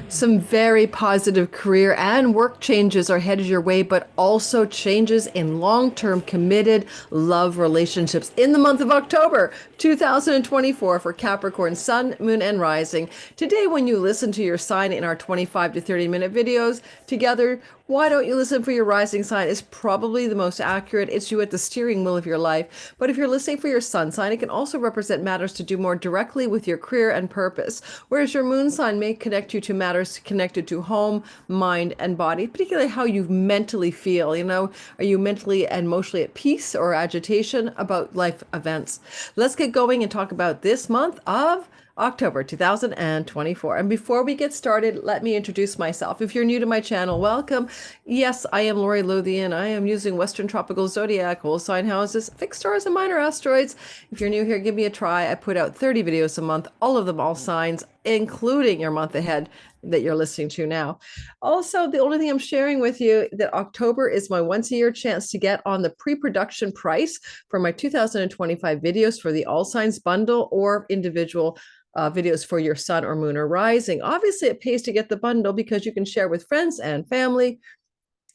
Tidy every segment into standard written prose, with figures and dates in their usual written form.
Some very positive career and work changes are headed your way, but also changes in long-term committed love relationships in the month of October 2024 for Capricorn, Sun, Moon, and Rising. Today, when you listen to your sign in our 25 to 30-minute videos together, why don't you listen for your rising sign? It's probably the most accurate. It's you at the steering wheel of your life. But if you're listening for your sun sign, it can also represent matters to do more directly with your career and purpose. Whereas your moon sign may connect you to matters connected to home, mind, and body, particularly how you mentally feel. Are you mentally and emotionally at peace or agitation about life events? Let's get going and talk about this month of October 2024. And before we get started, let me introduce myself. If you're new to my channel, welcome. Yes, I am Lori Lothian. I am using Western Tropical Zodiac, whole sign houses, fixed stars, and minor asteroids. If you're new here, give me a try. I put out 30 videos a month, all of them all signs, including your month ahead that you're listening to now. Also, the only thing I'm sharing with you that October is my once a year chance to get on the pre-production price for my 2025 videos for the All Signs bundle or individual videos for your sun or moon or rising. Obviously, it pays to get the bundle because you can share with friends and family.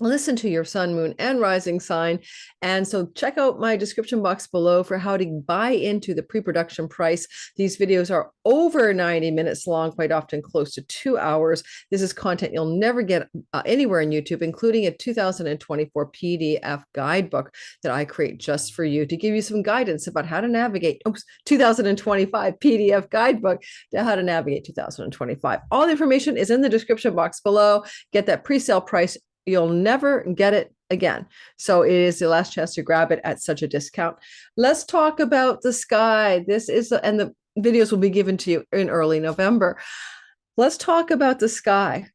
Listen to your sun, moon, and rising sign. And so check out my description box below for how to buy into the pre-production price. These videos are over 90 minutes long, quite often close to 2 hours. This is content you'll never get anywhere on YouTube, including a 2024 PDF guidebook that I create just for you to give you some guidance about how to navigate 2025 PDF guidebook to how to navigate 2025. All the information is in the description box below. Get that pre-sale price. You'll never get it again. So it is the last chance to grab it at such a discount. Let's talk about the sky. And the videos will be given to you in early November. Let's talk about the sky.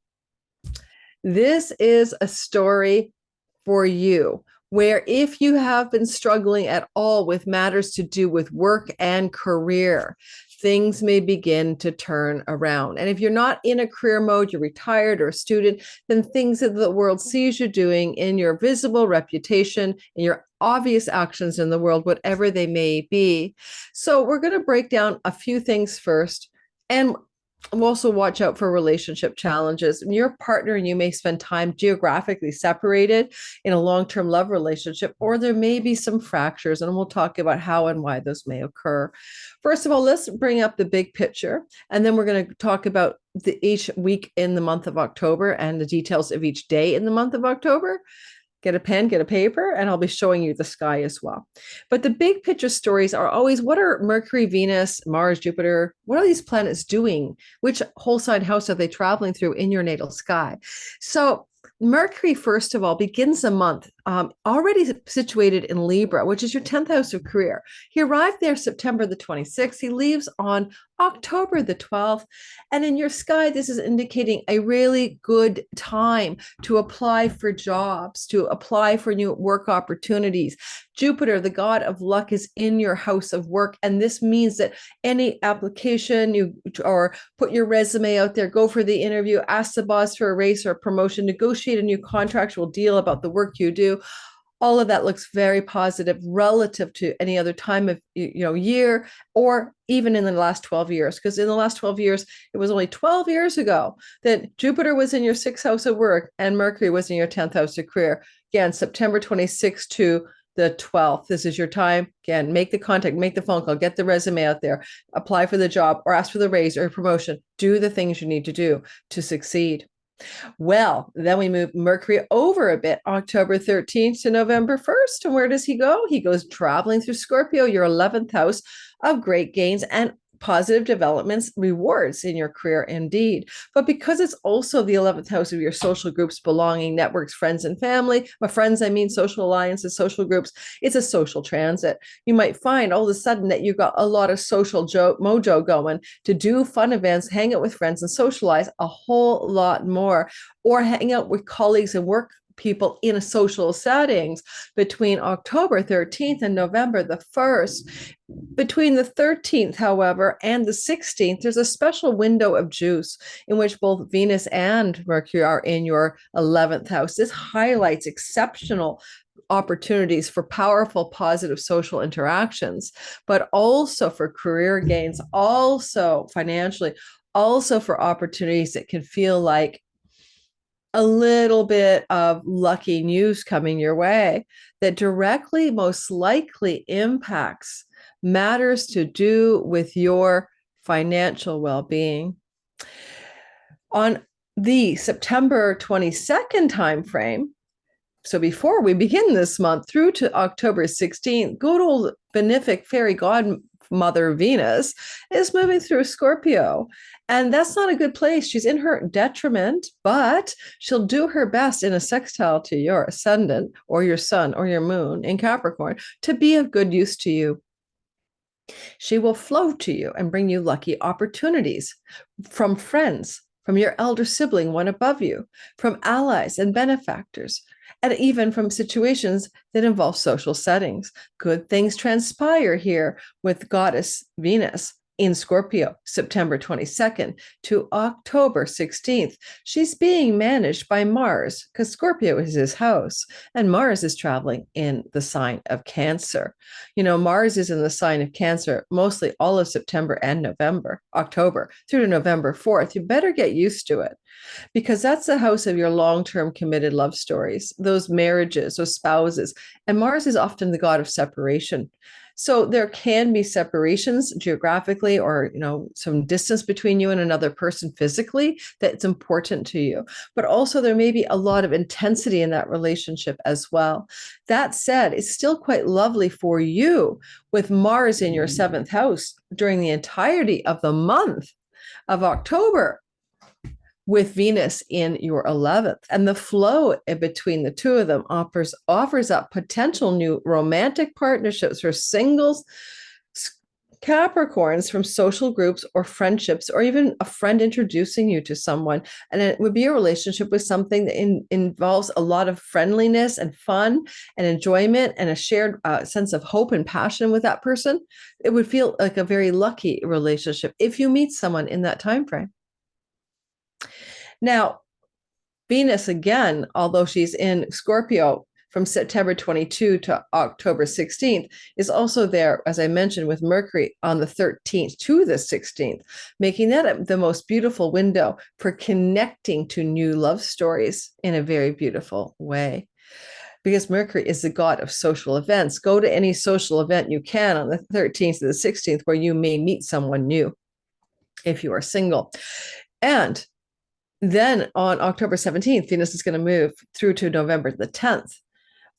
This is a story for you, where if you have been struggling at all with matters to do with work and career, things may begin to turn around. And if you're not in a career mode, you're retired or a student, then things that the world sees you doing in your visible reputation, in your obvious actions in the world, whatever they may be. So we're going to break down a few things first. And also watch out for relationship challenges. Your partner and you may spend time geographically separated in a long-term love relationship, or there may be some fractures, and we'll talk about how and why those may occur. First of all, let's bring up the big picture, and then we're going to talk about each week in the month of October and the details of each day in the month of October. Get a pen, get a paper, and I'll be showing you the sky as well. But the big picture stories are always, what are Mercury, Venus, Mars, Jupiter? What are these planets doing? Which whole sign house are they traveling through in your natal sky? So Mercury, first of all, begins the month already situated in Libra, which is your 10th house of career. He arrived there September the 26th. He leaves on October the 12th. And in your sky, this is indicating a really good time to apply for jobs, to apply for new work opportunities. Jupiter, the god of luck, is in your house of work. And this means that any application or put your resume out there, go for the interview, ask the boss for a raise or a promotion, negotiate a new contractual deal about the work you do. All of that looks very positive relative to any other time of year, or even in the last 12 years. Because in the last 12 years, it was only 12 years ago that Jupiter was in your 6th house of work and Mercury was in your 10th house of career. Again, September 26th to the 12th. This is your time. Again, make the contact, make the phone call, get the resume out there, apply for the job or ask for the raise or promotion. Do the things you need to do to succeed. Well, then we move Mercury over a bit, October 13th to November 1st. And where does he go? He goes traveling through Scorpio, your 11th house of great gains and positive developments, rewards in your career indeed. But because it's also the 11th house of your social groups, belonging, networks, friends, and family, by friends, I mean social alliances, social groups, it's a social transit. You might find all of a sudden that you've got a lot of social mojo going to do fun events, hang out with friends, and socialize a whole lot more, or hang out with colleagues and work people in social settings between October 13th and November the 1st. Between the 13th, however, and the 16th, there's a special window of juice in which both Venus and Mercury are in your 11th house. This highlights exceptional opportunities for powerful, positive social interactions, but also for career gains, also financially, also for opportunities that can feel like a little bit of lucky news coming your way that directly, most likely impacts matters to do with your financial well-being. On the September 22nd timeframe, so before we begin this month through to October 16th, good old benefic fairy godmother Venus is moving through Scorpio. And that's not a good place. She's in her detriment, but she'll do her best in a sextile to your ascendant or your sun or your moon in Capricorn to be of good use to you. She will flow to you and bring you lucky opportunities from friends, from your elder sibling, one above you, from allies and benefactors, and even from situations that involve social settings. Good things transpire here with goddess Venus in Scorpio, September 22nd to October 16th. She's being managed by Mars because Scorpio is his house, and Mars is traveling in the sign of Cancer. You know, Mars is in the sign of Cancer mostly all of September and October through to November 4th. You better get used to it, because that's the house of your long-term committed love stories, those marriages, those spouses. And Mars is often the god of separation. So there can be separations geographically, or, you know, some distance between you and another person physically that's important to you. But also there may be a lot of intensity in that relationship as well. That said, it's still quite lovely for you with Mars in your 7th house during the entirety of the month of October, with Venus in your 11th. And the flow in between the two of them offers up potential new romantic partnerships for singles, Capricorns, from social groups or friendships, or even a friend introducing you to someone. And it would be a relationship with something that involves a lot of friendliness and fun and enjoyment and a shared sense of hope and passion with that person. It would feel like a very lucky relationship if you meet someone in that time frame. Now, Venus, again, although she's in Scorpio from September 22 to October 16th, is also there, as I mentioned, with Mercury on the 13th to the 16th, making that the most beautiful window for connecting to new love stories in a very beautiful way. Because Mercury is the god of social events. Go to any social event you can on the 13th to the 16th where you may meet someone new if you are single. And then on October 17th, Venus is going to move through to November the 10th.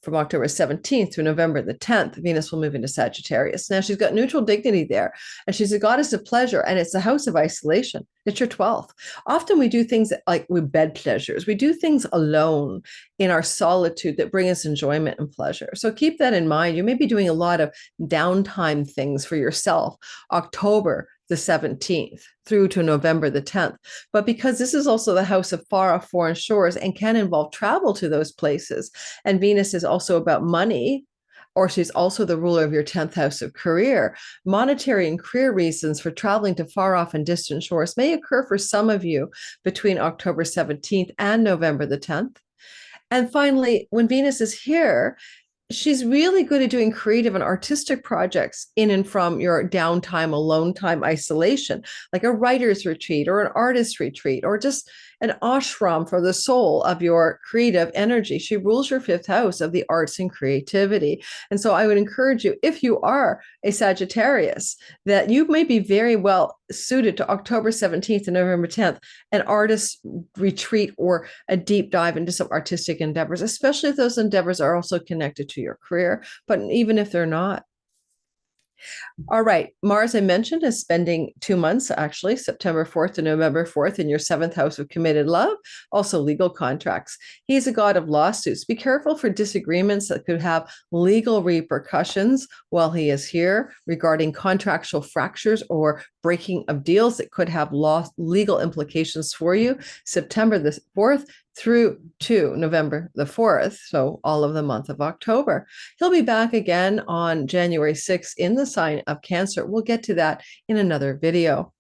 From October 17th to November the 10th, Venus will move into Sagittarius. Now, she's got neutral dignity there, and she's a goddess of pleasure, and it's the house of isolation. It's your 12th. Often we do things like with bed pleasures. We do things alone in our solitude that bring us enjoyment and pleasure. So keep that in mind. You may be doing a lot of downtime things for yourself, October the 17th through to November the 10th. But because this is also the house of far off foreign shores and can involve travel to those places, and Venus is also about money, or she's also the ruler of your 10th house of career, monetary and career reasons for traveling to far off and distant shores may occur for some of you between October 17th and November the 10th. And finally, when Venus is here, she's really good at doing creative and artistic projects in and from your downtime, alone time, isolation, like a writer's retreat or an artist retreat, or just an ashram for the soul of your creative energy. She rules your 5th house of the arts and creativity. And so I would encourage you, if you are a Sagittarius, that you may be very well suited to October 17th and November 10th, an artist retreat or a deep dive into some artistic endeavors, especially if those endeavors are also connected to your career, but even if they're not. All right. Mars, I mentioned, is spending 2 months, actually, September 4th to November 4th, in your 7th house of committed love, also legal contracts. He's a god of lawsuits. Be careful for disagreements that could have legal repercussions while he is here regarding contractual fractures or breaking of deals that could have legal implications for you. September the 4th through to November the 4th, so all of the month of October. He'll be back again on January 6th in the sign of Cancer. We'll get to that in another video.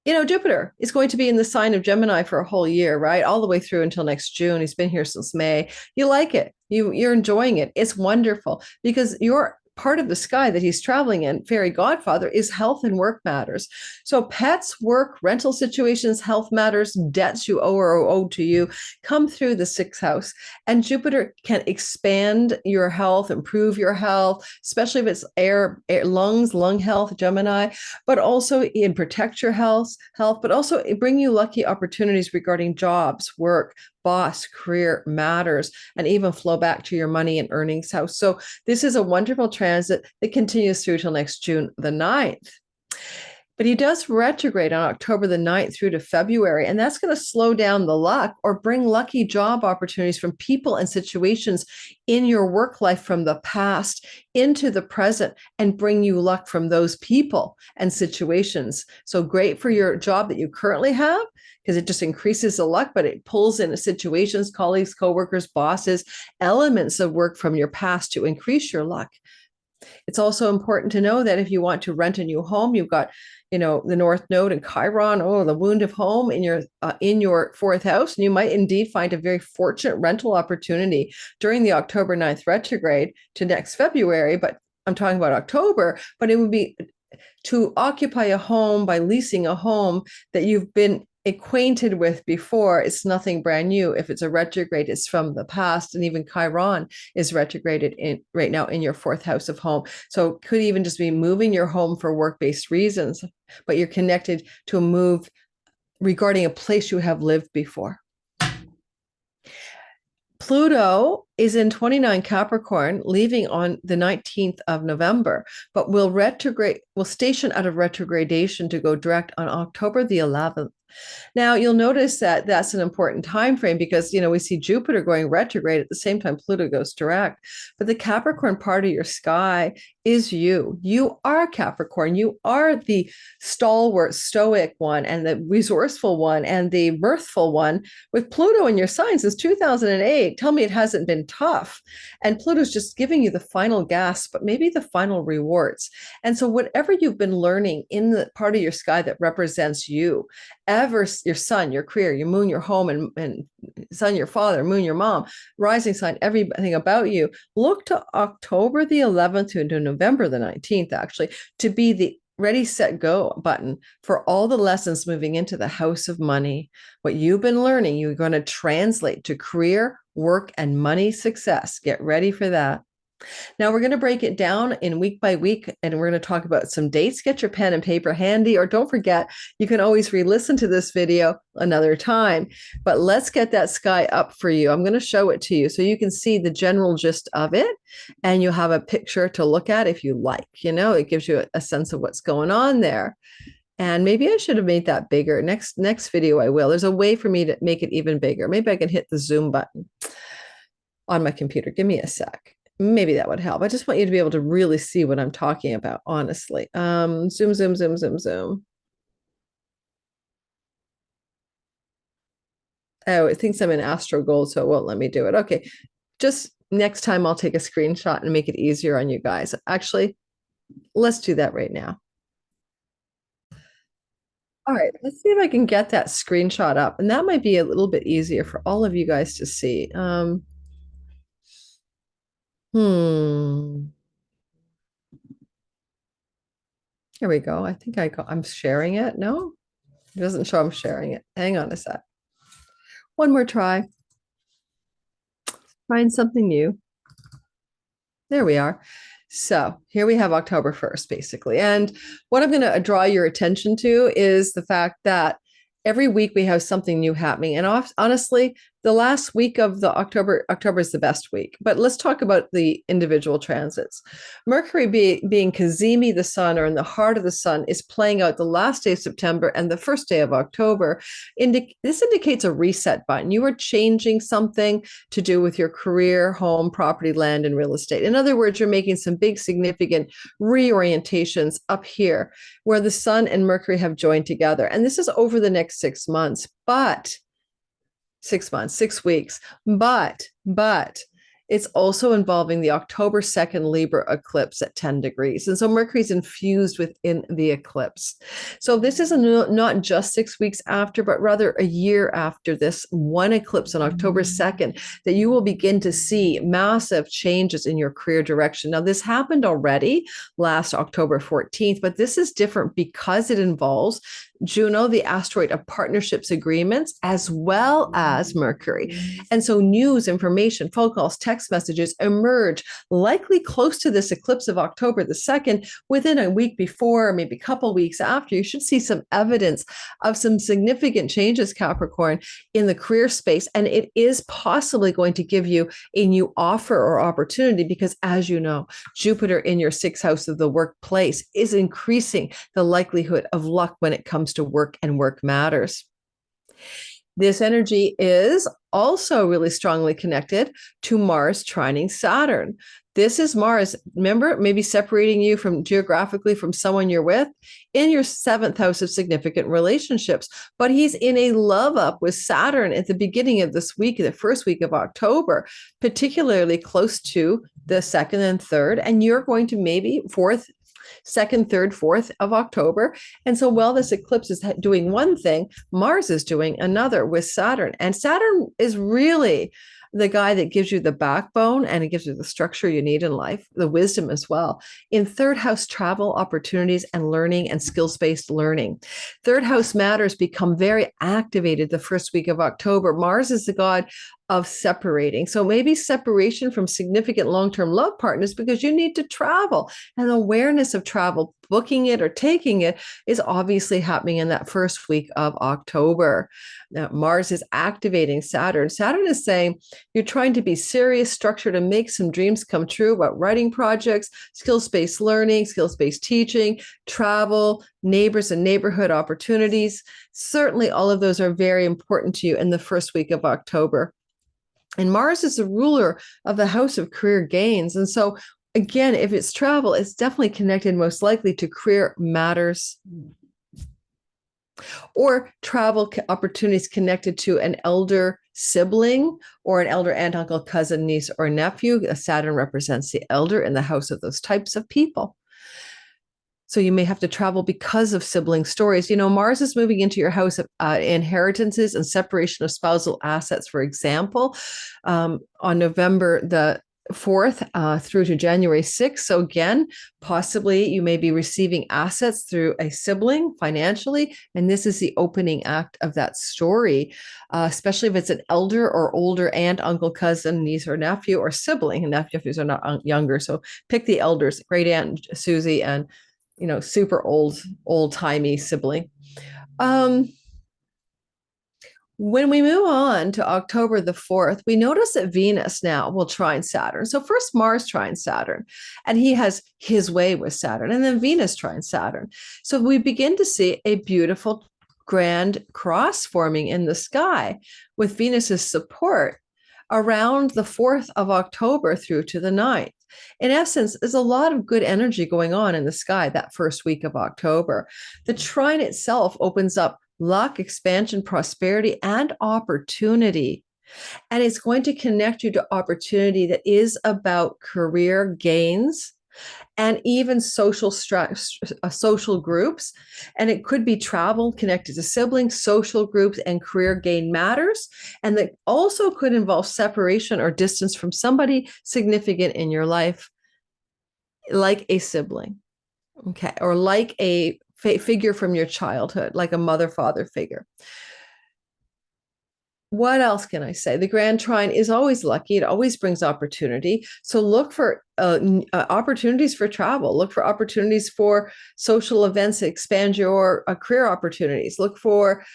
Jupiter is going to be in the sign of Gemini for a whole year, right? All the way through until next June. He's been here since May. You like it. You're enjoying it. It's wonderful because you're part of the sky that he's traveling in, fairy godfather, is health and work matters. So pets, work, rental situations, health matters, debts you owe or owe to you come through the sixth house. And Jupiter can expand your health, improve your health, especially if it's lungs, lung health, Gemini, but also in protect your health, but also bring you lucky opportunities regarding jobs, work, boss, career matters, and even flow back to your money and earnings house. So this is a wonderful transit that continues through till next June the 9th. But he does retrograde on October the 9th through to February, and that's going to slow down the luck or bring lucky job opportunities from people and situations in your work life from the past into the present and bring you luck from those people and situations. So great for your job that you currently have because it just increases the luck, but it pulls in situations, colleagues, coworkers, bosses, elements of work from your past to increase your luck. It's also important to know that if you want to rent a new home, you've got, the North Node and Chiron, the wound of home in your fourth house, and you might indeed find a very fortunate rental opportunity during the October 9th retrograde to next February. But I'm talking about October, but it would be to occupy a home by leasing a home that you've been acquainted with before. It's nothing brand new. If it's a retrograde, it's from the past. And even Chiron is retrograded right now in your fourth house of home. So it could even just be moving your home for work-based reasons, but you're connected to a move regarding a place you have lived before. Pluto is in 29 Capricorn, leaving on the 19th of November, but will station out of retrogradation to go direct on October the 11th. Now, you'll notice that that's an important time frame because, we see Jupiter going retrograde at the same time Pluto goes direct. But the Capricorn part of your sky is you. You are Capricorn. You are the stalwart, stoic one and the resourceful one and the mirthful one. With Pluto in your sign since 2008, tell me it hasn't been tough. And Pluto's just giving you the final gasp, but maybe the final rewards. And so whatever you've been learning in the part of your sky that represents you, your sun, your career, your moon, your home, and sun, your father, moon, your mom, rising sign, everything about you, look to October the 11th to November the 19th, actually, to be the ready, set, go button for all the lessons moving into the house of money. What you've been learning, you're going to translate to career, work, and money success. Get ready for that. Now we're going to break it down in week by week, and we're going to talk about some dates. Get your pen and paper handy, or don't forget, you can always re-listen to this video another time. But let's get that sky up for you. I'm going to show it to you so you can see the general gist of it, and you'll have a picture to look at if you like. It gives you a sense of what's going on there. And maybe I should have made that bigger. Next video I will. There's a way for me to make it even bigger. Maybe I can hit the zoom button on my computer. Give me a sec. Maybe that would help. I just want you to be able to really see what I'm talking about, honestly. Zoom, zoom, zoom, zoom, zoom. Oh, it thinks I'm in Astro Gold, so it won't let me do it. Okay, just next time I'll take a screenshot and make it easier on you guys. Actually, let's do that right now. All right, let's see if I can get that screenshot up. And that might be a little bit easier for all of you guys to see. Here we go. I think I'm sharing it. No, it doesn't show I'm sharing it. Hang on a sec. One more try. Find something new. There we are. So here we have October 1st, basically. And what I'm going to draw your attention to is the fact that every week we have something new happening. And honestly, the last week of the October is the best week. But let's talk about the individual transits. Mercury being Cazimi, the sun, or in the heart of the sun, is playing out the last day of September and the first day of October. This indicates a reset button. You are changing something to do with your career, home, property, land, and real estate. In other words, you're making some big, significant reorientations up here where the sun and Mercury have joined together. And this is over the next 6 months, but 6 months, 6 weeks. But It's also involving the October 2nd Libra eclipse at 10 degrees. And so Mercury's infused within the eclipse. So this is not just 6 weeks after, but rather a year after this one eclipse on October 2nd, that you will begin to see massive changes in your career direction. Now, this happened already last October 14th, but this is different because it involves Juno, the asteroid of partnerships agreements, as well as Mercury. And so news, information, phone calls, text messages emerge likely close to this eclipse of October the 2nd, within a week before, or maybe a couple weeks after. You should see some evidence of some significant changes, Capricorn, in the career space. And it is possibly going to give you a new offer or opportunity because, as you know, Jupiter in your 6th house of the workplace is increasing the likelihood of luck when it comes to work and work matters. This energy is also really strongly connected to Mars trining Saturn. This is Mars, remember, maybe separating you from geographically from someone you're with in your 7th house of significant relationships. But he's in a love up with Saturn at the beginning of this week, the first week of October, particularly close to the 2nd and 3rd. And you're going to maybe 4th, 2nd, 3rd, 4th of October. And so while this eclipse is doing one thing, Mars is doing another with Saturn. And Saturn is really the guy that gives you the backbone and it gives you the structure you need in life, the wisdom as well. In 3rd house, travel opportunities and learning and skills-based learning. 3rd house matters become very activated the first week of October. Mars is the god of separating. So maybe separation from significant long-term love partners because you need to travel, and awareness of travel, booking it or taking it, is obviously happening in that first week of October. Now, Mars is activating Saturn. Saturn is saying you're trying to be serious, structured, and make some dreams come true about writing projects, skills-based learning, skills-based teaching, travel, neighbors and neighborhood opportunities. Certainly all of those are very important to you in the first week of October. And Mars is the ruler of the house of career gains. And so, again, if it's travel, it's definitely connected most likely to career matters or travel opportunities connected to an elder sibling or an elder aunt, uncle, cousin, niece, or nephew. Saturn represents the elder in the house of those types of people. So you may have to travel because of sibling stories. You know, Mars is moving into your house of inheritances and separation of spousal assets, for example, on November the 4th through to January 6th. So again, possibly you may be receiving assets through a sibling financially. And this is the opening act of that story, especially if it's an elder or older aunt, uncle, cousin, niece, or nephew, or sibling. And nephews are not younger. So pick the elders, great aunt Susie and super old-timey sibling. When we move on to October the 4th, we notice that Venus now will trine Saturn. So first Mars trines Saturn, and he has his way with Saturn, and then Venus trines Saturn. So we begin to see a beautiful grand cross forming in the sky with Venus's support around the 4th of October through to the 9th. In essence, there's a lot of good energy going on in the sky that first week of October. The trine itself opens up luck, expansion, prosperity, and opportunity. And it's going to connect you to opportunity that is about career gains and even social groups. And it could be travel connected to siblings, social groups, and career gain matters. And that also could involve separation or distance from somebody significant in your life, like a sibling, okay, or like a figure from your childhood, like a mother, father figure. What else can I say? The grand trine is always lucky. It always brings opportunity. So look for opportunities for travel. Look for opportunities for social events that expand your career opportunities. Look for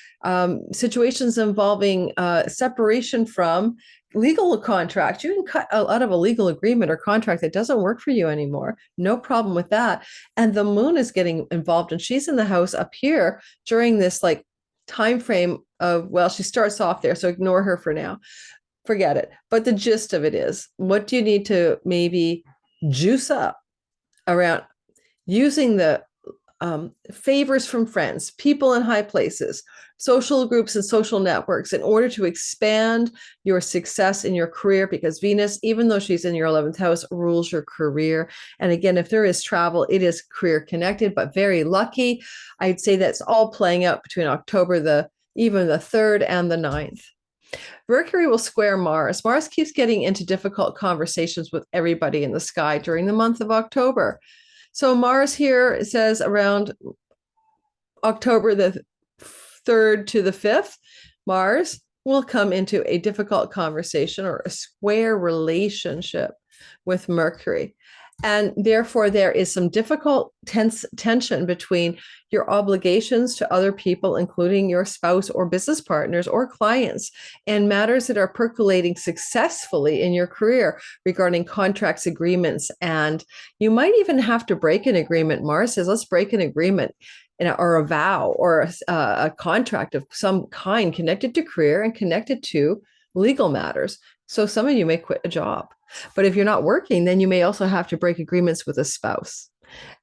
situations involving separation from legal contracts. You can cut out of a legal agreement or contract that doesn't work for you anymore. No problem with that. And the moon is getting involved, and she's in the house up here during this time frame of, well, she starts off there, so ignore her for now. Forget it. But the gist of it is, what do you need to maybe juice up around using the favors from friends, people in high places, social groups and social networks in order to expand your success in your career, because Venus, even though she's in your 11th house, rules your career. And again, if there is travel, it is career connected, but very lucky. I'd say that's all playing out between October even the 3rd and the 9th. Mercury will square Mars. Mars keeps getting into difficult conversations with everybody in the sky during the month of October. So Mars here says around October the 3rd to the 5th, Mars will come into a difficult conversation or a square relationship with Mercury. And therefore, there is some difficult tension between your obligations to other people, including your spouse or business partners or clients, and matters that are percolating successfully in your career regarding contracts, agreements. And you might even have to break an agreement. Mars says, let's break an agreement or a vow or a contract of some kind connected to career and connected to legal matters. So some of you may quit a job. But if you're not working, then you may also have to break agreements with a spouse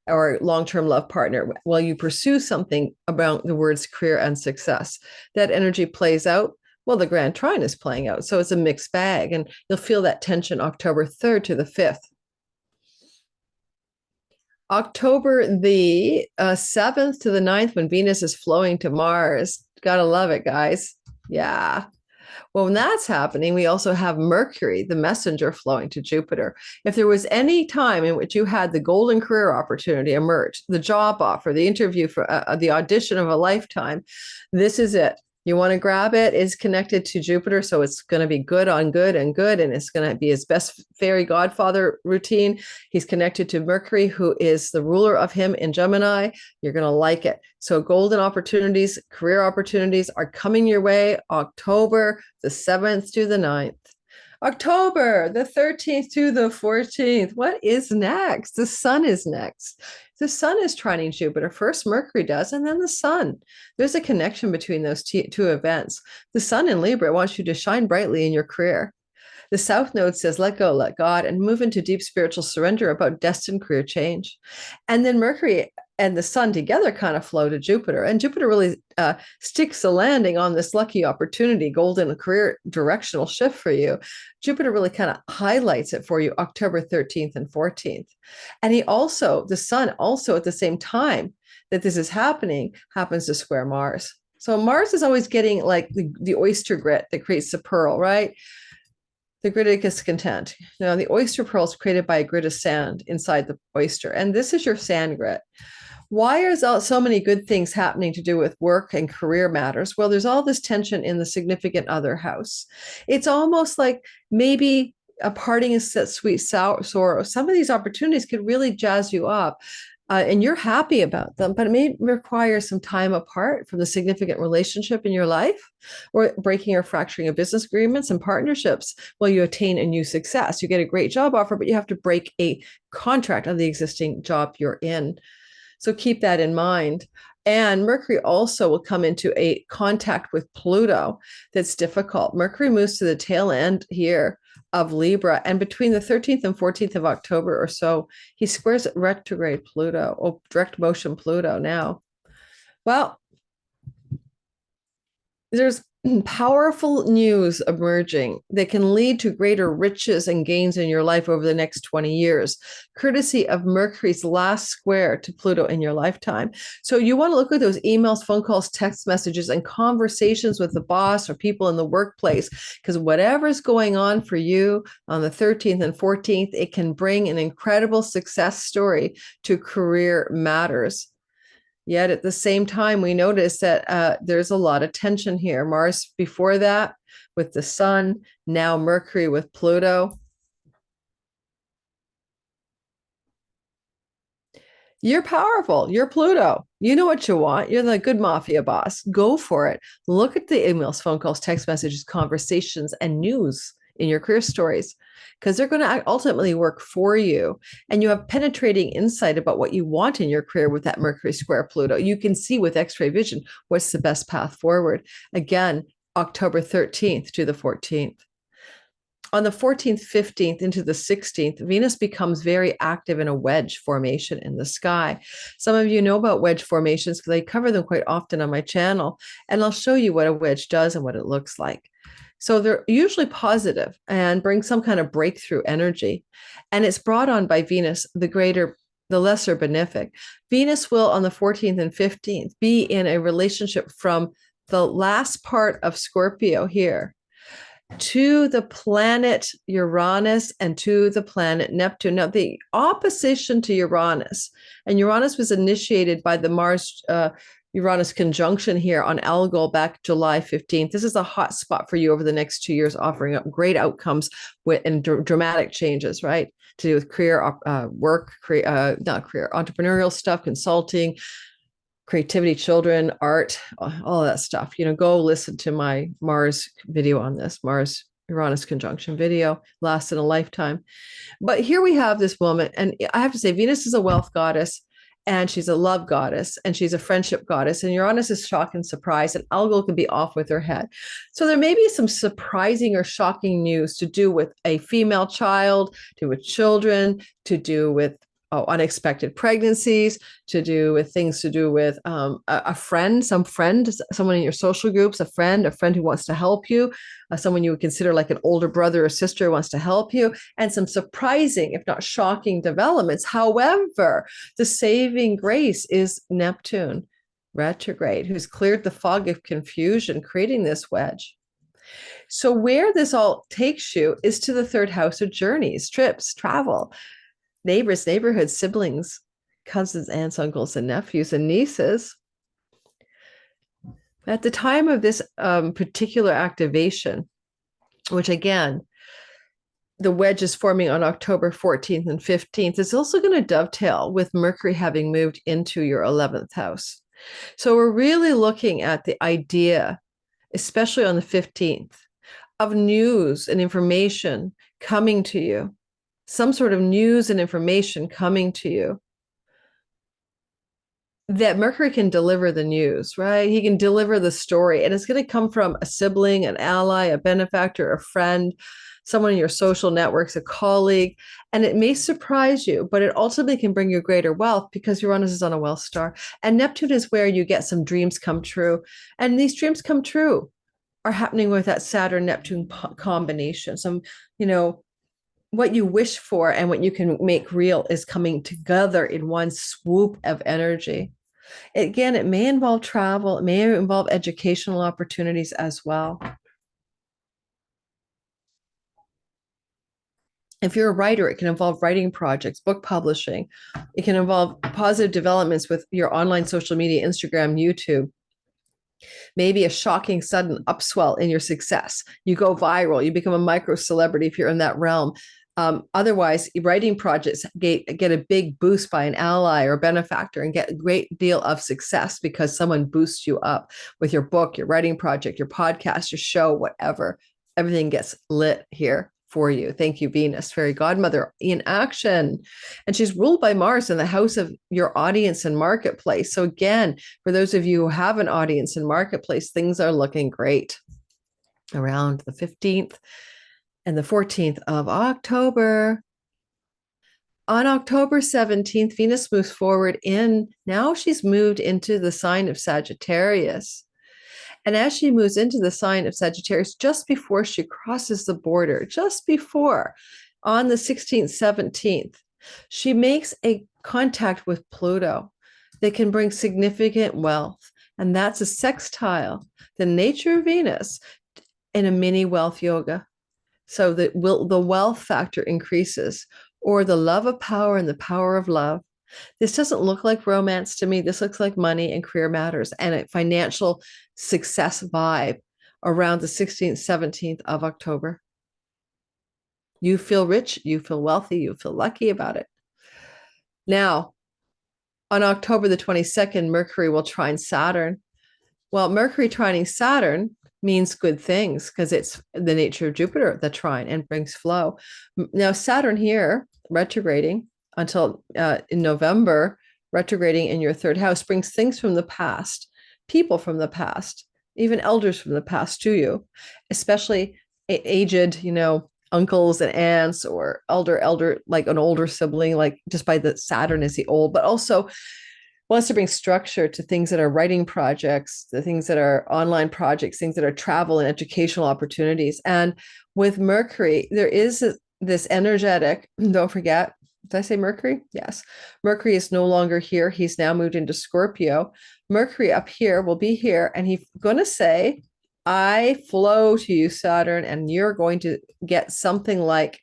or long-term love partner while you pursue something about the words career and success. That energy plays out. Well, the Grand Trine is playing out. So it's a mixed bag. And you'll feel that tension October 3rd to the 5th. October the 7th to the 9th, when Venus is flowing to Mars. Gotta love it, guys. Yeah. Well, when that's happening, we also have Mercury, the messenger, flowing to Jupiter. If there was any time in which you had the golden career opportunity emerge, the job offer, the interview for the audition of a lifetime, this is it. You want to grab it. It's connected to Jupiter, so it's going to be good on good, and it's going to be his best fairy godfather routine. He's connected to Mercury, who is the ruler of him in Gemini. You're going to like it. So golden opportunities, career opportunities are coming your way October the 7th to the 9th. October the 13th to the 14th. What is next? The sun is next. The sun is trining Jupiter. First, Mercury does, and then the sun. There's a connection between those two events. The sun in Libra wants you to shine brightly in your career. The South Node says, let go, let God, and move into deep spiritual surrender about destined career change. And then Mercury and the sun together kind of flow to Jupiter. And Jupiter really sticks a landing on this lucky opportunity, golden career directional shift for you. Jupiter really kind of highlights it for you October 13th and 14th. And the sun also at the same time that this is happening, happens to square Mars. So Mars is always getting like the oyster grit that creates the pearl, right? The gritticus content. Now, the oyster pearl is created by a grit of sand inside the oyster. And this is your sand grit. Why are so many good things happening to do with work and career matters? Well, there's all this tension in the significant other house. It's almost like maybe a parting is sweet sorrow. Some of these opportunities could really jazz you up. And you're happy about them, but it may require some time apart from the significant relationship in your life, or breaking or fracturing of business agreements and partnerships while you attain a new success. You get a great job offer, but you have to break a contract on the existing job you're in. So keep that in mind. And Mercury also will come into a contact with Pluto that's difficult. Mercury moves to the tail end here of Libra, and between the 13th and 14th of October or so, he squares retrograde Pluto, or direct motion Pluto now. Well, there's powerful news emerging that can lead to greater riches and gains in your life over the next 20 years, courtesy of Mercury's last square to Pluto in your lifetime. So you want to look at those emails, phone calls, text messages, and conversations with the boss or people in the workplace, because whatever's going on for you on the 13th and 14th, it can bring an incredible success story to career matters. Yet at the same time, we notice that there's a lot of tension here. Mars before that with the sun, now Mercury with Pluto. You're powerful. You're Pluto. You know what you want. You're the good mafia boss. Go for it. Look at the emails, phone calls, text messages, conversations, and news in your career stories, because they're going to ultimately work for you. And you have penetrating insight about what you want in your career with that Mercury square Pluto. You can see with X-ray vision what's the best path forward. Again, October 13th to the 14th. On the 14th, 15th into the 16th, Venus becomes very active in a wedge formation in the sky. Some of you know about wedge formations because I cover them quite often on my channel, and I'll show you what a wedge does and what it looks like. So they're usually positive and bring some kind of breakthrough energy. And it's brought on by Venus, the lesser benefic. Venus will, on the 14th and 15th, be in a relationship from the last part of Scorpio here to the planet Uranus and to the planet Neptune. Now, the opposition to Uranus, and Uranus was initiated by the Mars Uranus conjunction here on Algol back July 15th. This is a hot spot for you over the next 2 years, offering up great outcomes and dramatic changes, right? To do with career, work, not career, entrepreneurial stuff, consulting, creativity, children, art, all that stuff. Go listen to my Mars video on this, Mars Uranus conjunction video, lasts in a lifetime. But here we have this woman, and I have to say, Venus is a wealth goddess, and she's a love goddess, and she's a friendship goddess, and Uranus is shock and surprise, and Algol can be off with her head. So there may be some surprising or shocking news to do with a female child, to do with children, to do with unexpected pregnancies, to do with things to do with a friend, someone in your social groups, a friend who wants to help you, someone you would consider like an older brother or sister who wants to help you, and some surprising, if not shocking, developments. However, the saving grace is Neptune retrograde, who's cleared the fog of confusion, creating this wedge. So where this all takes you is to the third house of journeys, trips, travel, neighbors, neighborhoods, siblings, cousins, aunts, uncles, and nephews and nieces. At the time of this particular activation, which again, the wedge is forming on October 14th and 15th, it's also going to dovetail with Mercury having moved into your 11th house. So we're really looking at the idea, especially on the 15th, of news and information coming to you. Some sort of news and information coming to you that Mercury can deliver the news, right? He can deliver the story, and it's going to come from a sibling, an ally, a benefactor, a friend, someone in your social networks, a colleague, and it may surprise you, but it ultimately can bring you greater wealth because Uranus is on a wealth star, and Neptune is where you get some dreams come true, and these dreams come true are happening with that Saturn-Neptune combination. Some, what you wish for and what you can make real is coming together in one swoop of energy. Again, it may involve travel, it may involve educational opportunities as well. If you're a writer, it can involve writing projects, book publishing. It can involve positive developments with your online social media, Instagram, YouTube. Maybe a shocking sudden upswell in your success. You go viral, you become a micro celebrity if you're in that realm. Otherwise, writing projects get a big boost by an ally or benefactor and get a great deal of success because someone boosts you up with your book, your writing project, your podcast, your show, whatever. Everything gets lit here for you. Thank you, Venus, fairy godmother in action. And she's ruled by Mars in the house of your audience and marketplace. So again, for those of you who have an audience and marketplace, things are looking great around the 15th and the 14th of October. On October 17th, Venus moves forward now she's moved into the sign of Sagittarius. And as she moves into the sign of Sagittarius, just before she crosses the border, just before, on the 16th, 17th, she makes a contact with Pluto that can bring significant wealth. And that's a sextile, the nature of Venus, in a mini wealth yoga. So that the wealth factor increases, or the love of power and the power of love. This doesn't look like romance to me. This looks like money and career matters and a financial success vibe around the 16th, 17th of October. You feel rich, you feel wealthy, you feel lucky about it. Now, on October the 22nd, Mercury will trine Saturn. Well, Mercury trining Saturn means good things because it's the nature of Jupiter, the trine, and brings flow. Now, Saturn here, retrograding until in November, retrograding in your third house, brings things from the past, people from the past, even elders from the past to you, especially aged, uncles and aunts, or elder, like an older sibling, like just by the Saturn is the old, but also wants to bring structure to things that are writing projects, the things that are online projects, things that are travel and educational opportunities. And with Mercury, there is this energetic, don't forget, did I say Mercury? Yes. Mercury is no longer here. He's now moved into Scorpio. Mercury up here will be here, and he's going to say, I flow to you, Saturn, and you're going to get something like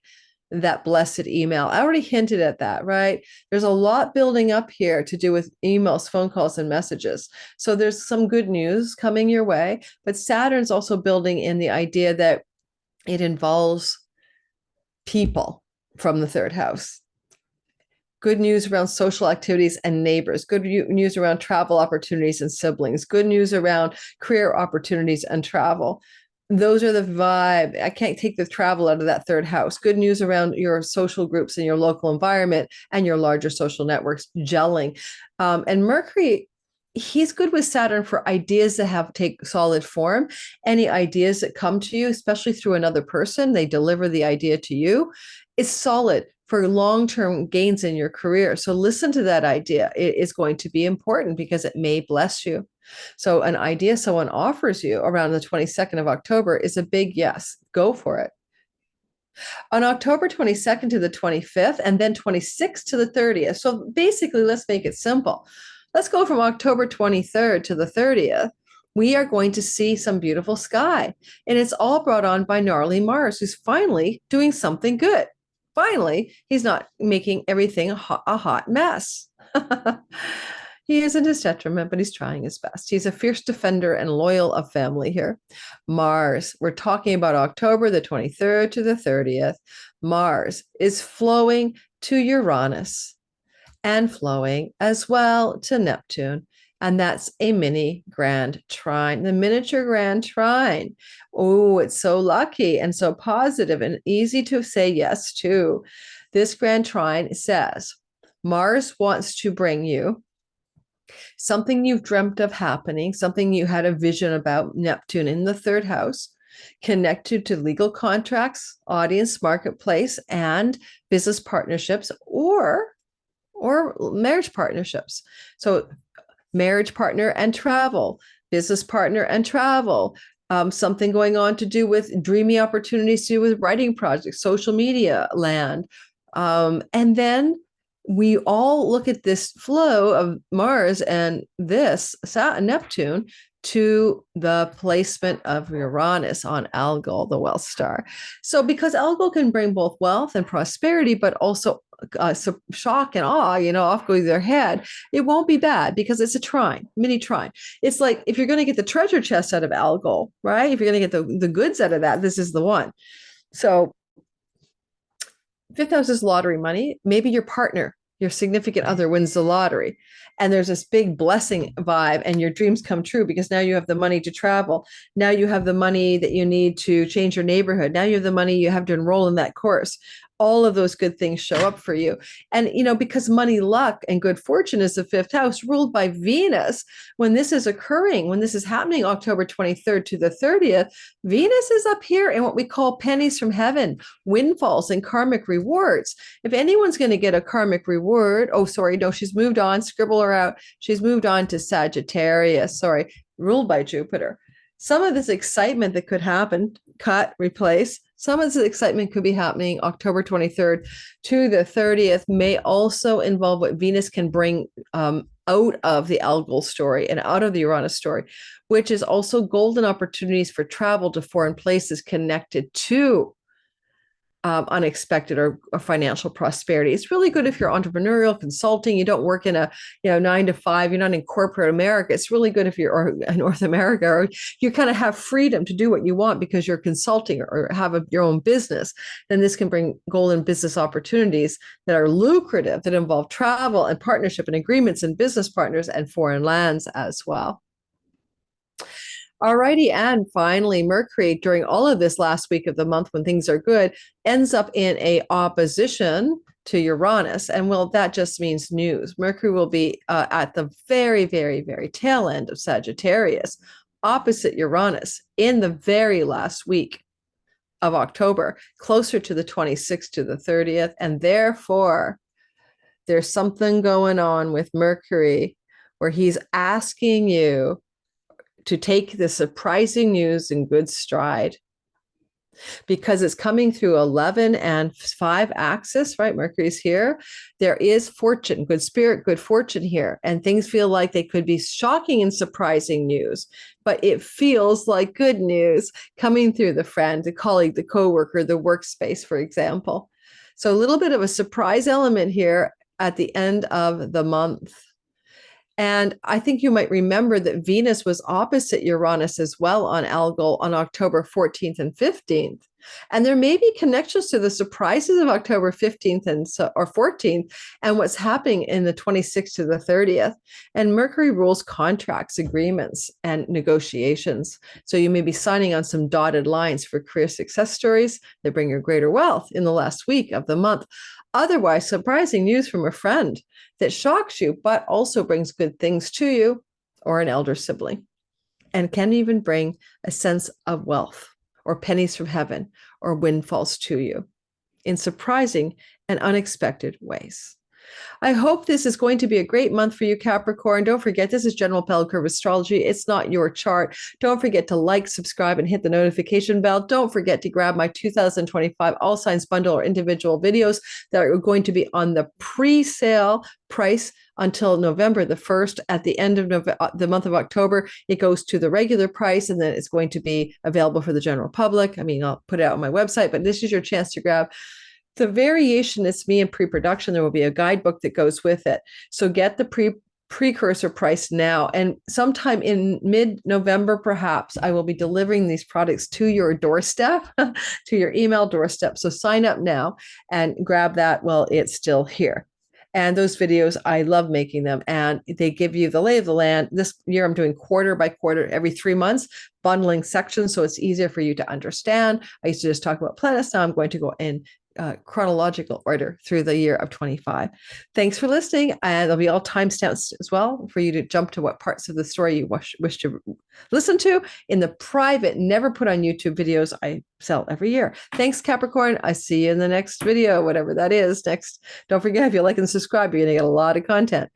that blessed email. I already hinted at that, right? There's a lot building up here to do with emails, phone calls, and messages. So there's some good news coming your way, but Saturn's also building in the idea that it involves people from the third house. Good news around social activities and neighbors, good news around travel opportunities and siblings, good news around career opportunities and travel. Those are the vibe. I can't take the travel out of that third house. Good news around your social groups and your local environment and your larger social networks gelling. And Mercury, he's good with Saturn for ideas that take solid form. Any ideas that come to you, especially through another person, they deliver the idea to you, is solid for long-term gains in your career. So listen to that idea. It is going to be important because it may bless you. So an idea someone offers you around the 22nd of October is a big yes. Go for it. On October 22nd to the 25th, and then 26th to the 30th. So basically, let's make it simple. Let's go from October 23rd to the 30th. We are going to see some beautiful sky. And it's all brought on by gnarly Mars, who's finally doing something good. Finally, he's not making everything a hot mess. He isn't his detriment, but he's trying his best. He's a fierce defender and loyal of family here. Mars, we're talking about October the 23rd to the 30th. Mars is flowing to Uranus and flowing as well to Neptune. And that's a mini grand trine, the miniature grand trine. Oh, it's so lucky and so positive and easy to say yes to. This grand trine says, Mars wants to bring you something you've dreamt of happening, something you had a vision about, Neptune in the third house, connected to legal contracts, audience, marketplace, and business partnerships or marriage partnerships. So marriage partner and travel, business partner and travel, something going on to do with dreamy opportunities to do with writing projects, social media land. And then we all look at this flow of Mars and this Neptune to the placement of Uranus on Algol, the wealth star. So because Algol can bring both wealth and prosperity, but also shock and awe, off going their head, it won't be bad because it's a trine, mini trine. It's like if you're going to get the treasure chest out of Algol, right? If you're going to get the goods out of that, this is the one. So fifth house is lottery money. Maybe your partner, your significant other wins the lottery. And there's this big blessing vibe and your dreams come true because now you have the money to travel. Now you have the money that you need to change your neighborhood. Now you have the money you have to enroll in that course. All of those good things show up for you. And, because money, luck, and good fortune is the fifth house ruled by Venus. When this is occurring, when this is happening October 23rd to the 30th, Venus is up here in what we call pennies from heaven, windfalls and karmic rewards. If anyone's going to get a karmic reward, she's moved on, scribble her out. She's moved on to Sagittarius, ruled by Jupiter. Some of this excitement that could happen, cut, replace, some of this excitement could be happening October 23rd to the 30th, may also involve what Venus can bring out of the Algol story and out of the Uranus story, which is also golden opportunities for travel to foreign places connected to unexpected or financial prosperity. It's really good if you're entrepreneurial, consulting, you don't work in a 9 to 5, you're not in corporate America. It's really good if you're in North America, or you kind of have freedom to do what you want because you're consulting or have your own business. Then this can bring golden business opportunities that are lucrative, that involve travel and partnership and agreements and business partners and foreign lands as well. Alrighty, and finally, Mercury, during all of this last week of the month when things are good, ends up in a opposition to Uranus. And that just means news. Mercury will be at the very, very, very tail end of Sagittarius, opposite Uranus in the very last week. of October, closer to the 26th to the 30th. And therefore, there's something going on with Mercury where he's asking you to take the surprising news in good stride, because it's coming through 11 and 5 axis, right? Mercury's here. There is fortune, good spirit, good fortune here. And things feel like they could be shocking and surprising news, but it feels like good news coming through the friend, the colleague, the coworker, the workspace, for example. So a little bit of a surprise element here at the end of the month. And I think you might remember that Venus was opposite Uranus as well on Algol on October 14th and 15th. And there may be connections to the surprises of October 15th or 14th and what's happening in the 26th to the 30th. And Mercury rules contracts, agreements, and negotiations. So you may be signing on some dotted lines for career success stories that bring you greater wealth in the last week of the month. Otherwise, surprising news from a friend that shocks you, but also brings good things to you, or an elder sibling, and can even bring a sense of wealth or pennies from heaven or windfalls to you in surprising and unexpected ways. I hope this is going to be a great month for you, Capricorn. Don't forget, this is General Bell Curve Astrology. It's not your chart. Don't forget to like, subscribe, and hit the notification bell. Don't forget to grab my 2025 All Signs Bundle or individual videos that are going to be on the pre-sale price until November the 1st. At the end of the month of October, it goes to the regular price, and then it's going to be available for the general public. I mean, I'll put it out on my website, but this is your chance to grab. The variation is me in pre-production. There will be a guidebook that goes with it. So get the precursor price now. And sometime in mid-November, perhaps, I will be delivering these products to your doorstep, to your email doorstep. So sign up now and grab that while it's still here. And those videos, I love making them. And they give you the lay of the land. This year, I'm doing quarter by quarter, every 3 months, bundling sections, so it's easier for you to understand. I used to just talk about planets. Now I'm going to go in chronological order through the year of 25. Thanks for listening. And there'll be all timestamps as well for you to jump to what parts of the story you wish to listen to in the private, never put on YouTube videos I sell every year. Thanks, Capricorn. I see you in the next video, whatever that is next. Don't forget, if you like and subscribe, you're going to get a lot of content,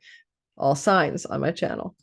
all signs on my channel.